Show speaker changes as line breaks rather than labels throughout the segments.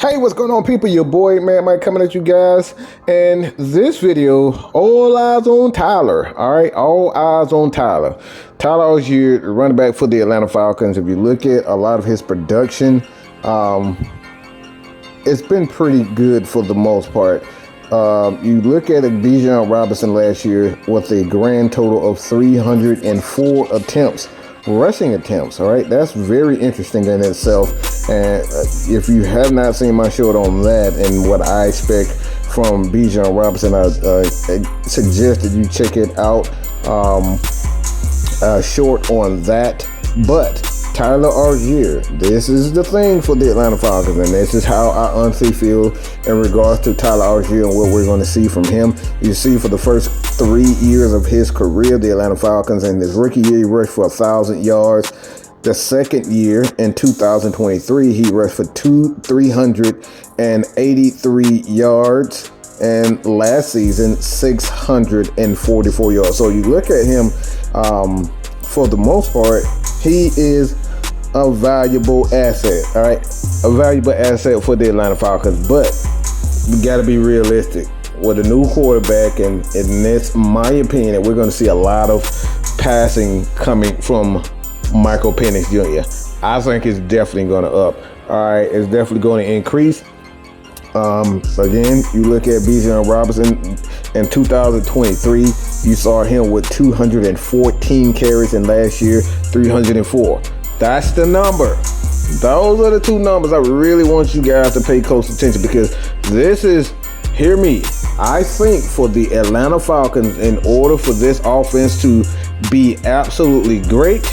Hey, what's going on, people? Your boy Man Mike coming at you guys. And this video, all eyes on Tyler. All right, all eyes on Tyler. Tyler Allgeier, running back for the Atlanta Falcons. If you look at a lot of his production, it's been pretty good for the most part. You look at Bijan Robinson last year with a grand total of 304 attempts. Rushing attempts, all right? That's very interesting in itself. And if you have not seen my short on that and what I expect from Bijan Robinson, I suggest that you check it out. Short on that. But Tyler Allgeier, this is the thing for the Atlanta Falcons, and this is how I honestly feel in regards to Tyler Allgeier and what we're going to see from him. You see, for the first 3 years of his career, the Atlanta Falcons, in his rookie year, he rushed for 1,000 yards. The second year, in 2023, he rushed for 383 yards. And last season, 644 yards. So you look at him, for the most part, he is a valuable asset, all right? A valuable asset for the Atlanta Falcons, but we got to be realistic. With a new quarterback, and it's my opinion that we're going to see a lot of passing coming from Michael Penix Jr. I think it's definitely going to up. All right, it's definitely going to increase. Again, you look at Bijan Robinson in 2023, you saw him with 214 carries, and last year 304. That's the number. Those are the two numbers I really want you guys to pay close attention, because this is, hear me, I think for the Atlanta Falcons, in order for this offense to be absolutely great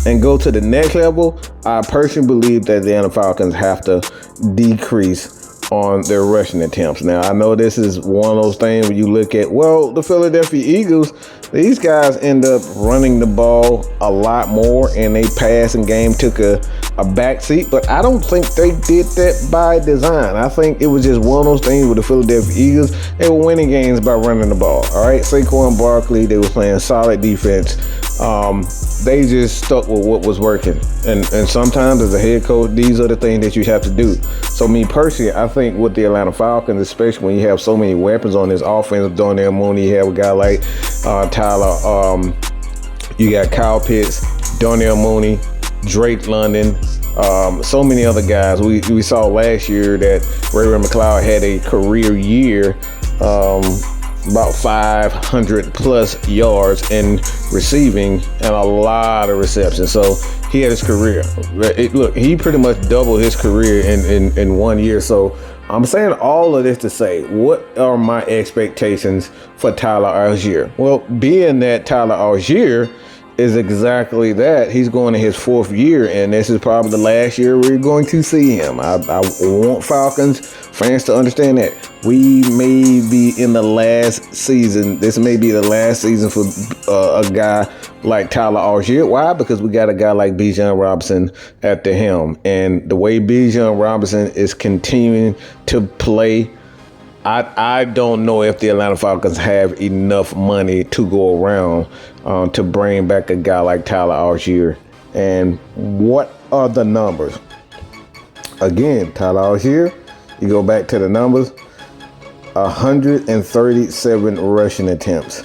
and go to the next level, I personally believe that the Atlanta Falcons have to decrease on their rushing attempts. Now, I know this is one of those things where you look at, well, the Philadelphia Eagles, these guys end up running the ball a lot more, and they passing game took a backseat, but I don't think they did that by design. I think it was just one of those things with the Philadelphia Eagles. They were winning games by running the ball, all right? Saquon Barkley, they were playing solid defense. They just stuck with what was working. And sometimes as a head coach, these are the things that you have to do. So me personally, I think with the Atlanta Falcons, especially when you have so many weapons on this offense, Darnell Mooney, you have a guy like Tyler, you got Kyle Pitts, Darnell Mooney, Drake London, so many other guys. We saw last year that Ray McCloud had a career year, about 500 plus yards in receiving and a lot of receptions. So he had his career. Look, he pretty much doubled his career in 1 year. So I'm saying all of this to say, what are my expectations for Tyler Allgeier? Well, being that Tyler Allgeier is exactly that. He's going to his 4th year, and this is probably the last year we're going to see him. I want Falcons fans to understand that we may be in the last season. This may be the last season for a guy like Tyler Allgeier. Why? Because we got a guy like Bijan Robinson at the helm, and the way Bijan Robinson is continuing to play, I don't know if the Atlanta Falcons have enough money to go around to bring back a guy like Tyler Allgeier. And what are the numbers? Again, Tyler Allgeier, you go back to the numbers, 137 rushing attempts.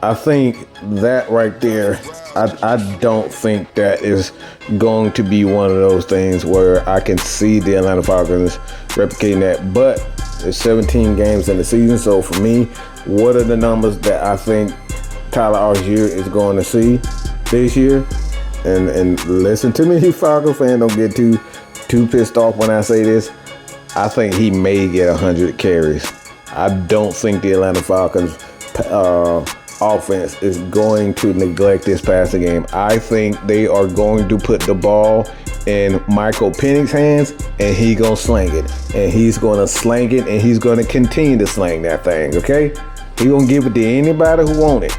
I think that right there, I don't think that is going to be one of those things where I can see the Atlanta Falcons replicating that. But there's 17 games in the season, so for me, what are the numbers that I think Tyler Allgeier is going to see this year? And listen to me, Falcons fan, don't get too pissed off when I say this. I think he may get 100 carries. I don't think the Atlanta Falcons offense is going to neglect this passing game. I think they are going to put the ball in Michael Penix's hands, and he's going to sling it. And he's going to sling it, and he's going to continue to sling that thing, okay? He's going to give it to anybody who wants it.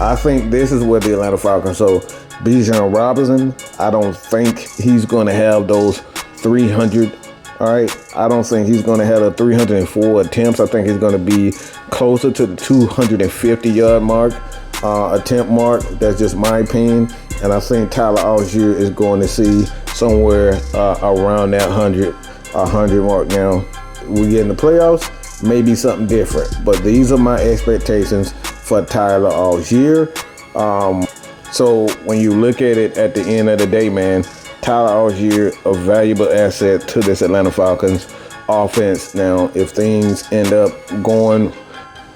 I think this is where the Atlanta Falcons, so Bijan Robinson, I don't think he's going to have those 300. All right, I don't think he's going to have a 304 attempts. I think he's going to be closer to the 250-yard mark, attempt mark. That's just my opinion. And I think Tyler Allgeier is going to see somewhere around that 100 100 mark. Now, we get in the playoffs, maybe something different. But these are my expectations for Tyler Allgeier. So when you look at it at the end of the day, man, Tyler Allgeier, a valuable asset to this Atlanta Falcons offense. Now, if things end up going,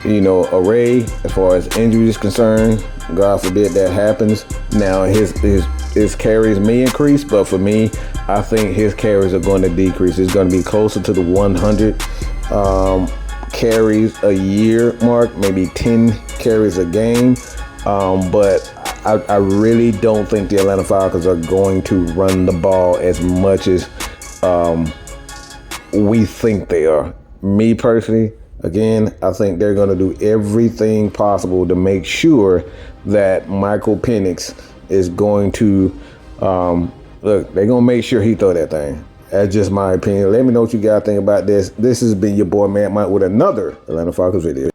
array as far as injury is concerned, God forbid that happens. Now, his carries may increase, but for me, I think his carries are going to decrease. It's going to be closer to the 100 carries a year mark, maybe 10 carries a game. But I really don't think the Atlanta Falcons are going to run the ball as much as we think they are. Me personally, again, I think they're going to do everything possible to make sure that Michael Penix is going to look. They're going to make sure he throw that thing. That's just my opinion. Let me know what you guys think about this. This has been your boy, Man Mike, with another Atlanta Falcons video.